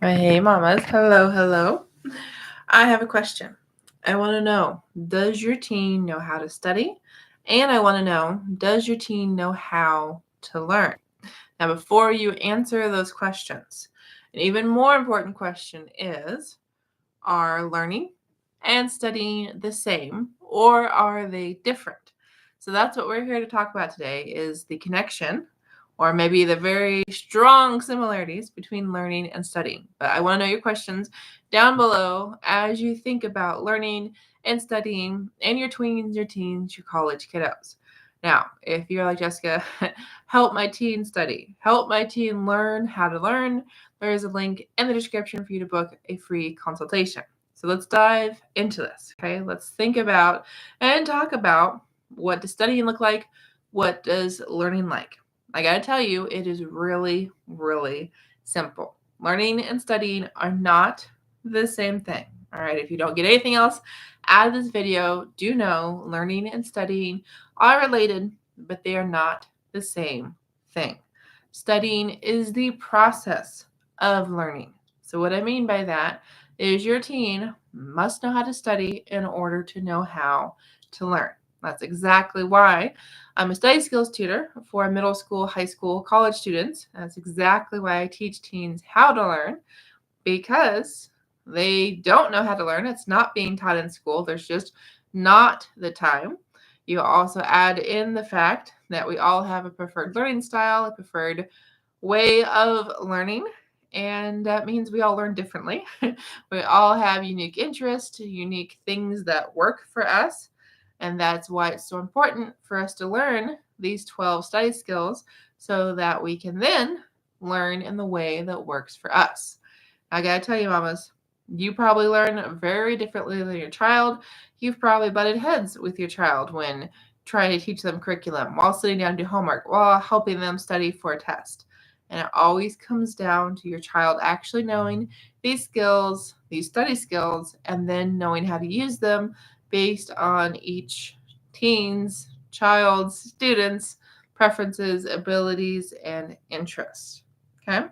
Hey, mamas. Hello, hello. I have a question. I want to know, does your teen know how to study? And I want to know, does your teen know how to learn? Now, before you answer those questions, an even more important question is, are learning and studying the same, or are they different? So that's what we're here to talk about today, is the connection or maybe the very strong similarities between learning and studying. But I want to know your questions down below as you think about learning and studying and your tweens, your teens, your college kiddos. Now, if you're like, Jessica, help my teen study, help my teen learn how to learn, there is a link in the description for you to book a free consultation. So let's dive into this, okay? Let's think about and talk about, what does studying look like? What does learning like? I gotta tell you, it is really, really simple. Learning and studying are not the same thing. All right, if you don't get anything else out of this video, do know learning and studying are related, but they are not the same thing. Studying is the process of learning. So, what I mean by that is your teen must know how to study in order to know how to learn. That's exactly why I'm a study skills tutor for middle school, high school, college students. That's exactly why I teach teens how to learn, because they don't know how to learn. It's not being taught in school. There's just not the time. You also add in the fact that we all have a preferred learning style, a preferred way of learning, and that means we all learn differently. We all have unique interests, unique things that work for us, and that's why it's so important for us to learn these 12 study skills so that we can then learn in the way that works for us. I gotta tell you, mamas, you probably learn very differently than your child. You've probably butted heads with your child when trying to teach them curriculum, while sitting down to do homework, while helping them study for a test. And it always comes down to your child actually knowing these skills, these study skills, and then knowing how to use them based on each teen's, child's, student's preferences, abilities, and interests. Okay?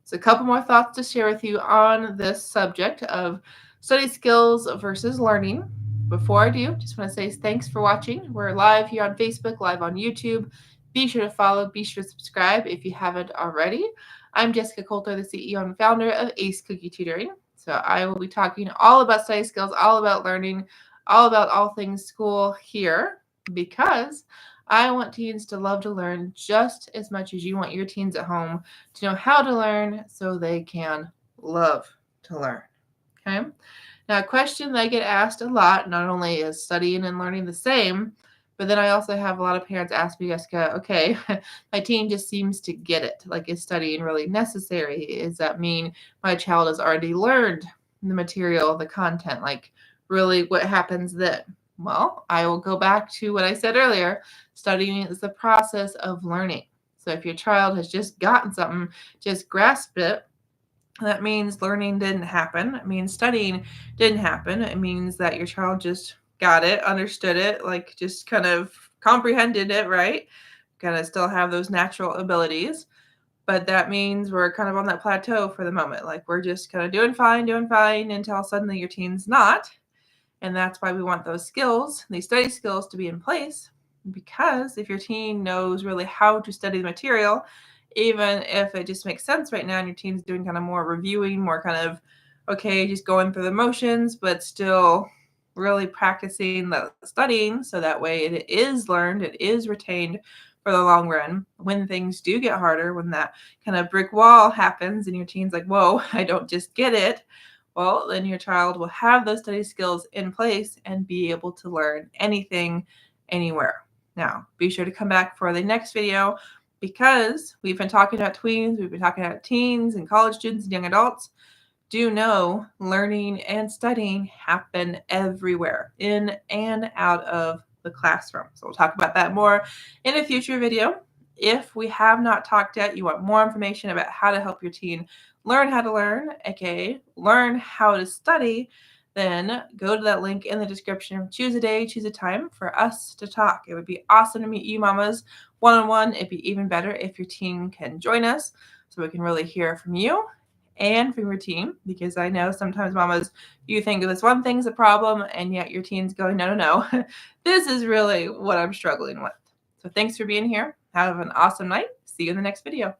So, a couple more thoughts to share with you on this subject of study skills versus learning. Before I do, just want to say thanks for watching. We're live here on Facebook, live on YouTube. Be sure to follow, be sure to subscribe if you haven't already. I'm Jessica Coulter, the CEO and founder of Ace Cookie Tutoring. So I will be talking all about study skills, all about learning, all about all things school here, because I want teens to love to learn just as much as you want your teens at home to know how to learn so they can love to learn. Okay. Now, a question that I get asked a lot, not only is studying and learning the same, but then I also have a lot of parents ask me, Jessica, okay, my teen just seems to get it. Like, is studying really necessary? Does that mean my child has already learned the material, the content? Like, really, what happens then? Well, I will go back to what I said earlier. Studying is the process of learning. So if your child has just gotten something, just grasped it, that means learning didn't happen. It means studying didn't happen. It means that your child just got it, understood it, like just kind of comprehended it, right? Kind of still have those natural abilities. But that means we're kind of on that plateau for the moment. Like we're just kind of doing fine until suddenly your teen's not. And that's why we want those skills, these study skills, to be in place. Because if your teen knows really how to study the material, even if it just makes sense right now and your teen's doing kind of more reviewing, more kind of, okay, just going through the motions, but still really practicing the studying so that way it is learned, it is retained for the long run. When things do get harder, when that kind of brick wall happens and your teen's like, whoa, I don't just get it, well, then your child will have those study skills in place and be able to learn anything, anywhere. Now, be sure to come back for the next video, because we've been talking about tweens, we've been talking about teens and college students and young adults. Do know learning and studying happen everywhere, in and out of the classroom. So we'll talk about that more in a future video. If we have not talked yet, you want more information about how to help your teen learn how to learn, aka learn how to study, then go to that link in the description. Choose a day, choose a time for us to talk. It would be awesome to meet you mamas one-on-one. It'd be even better if your teen can join us so we can really hear from you. and from your teen, because I know sometimes mamas, you think this one thing's a problem and yet your teen's going, no, no, no. This is really what I'm struggling with. So thanks for being here. Have an awesome night. See you in the next video.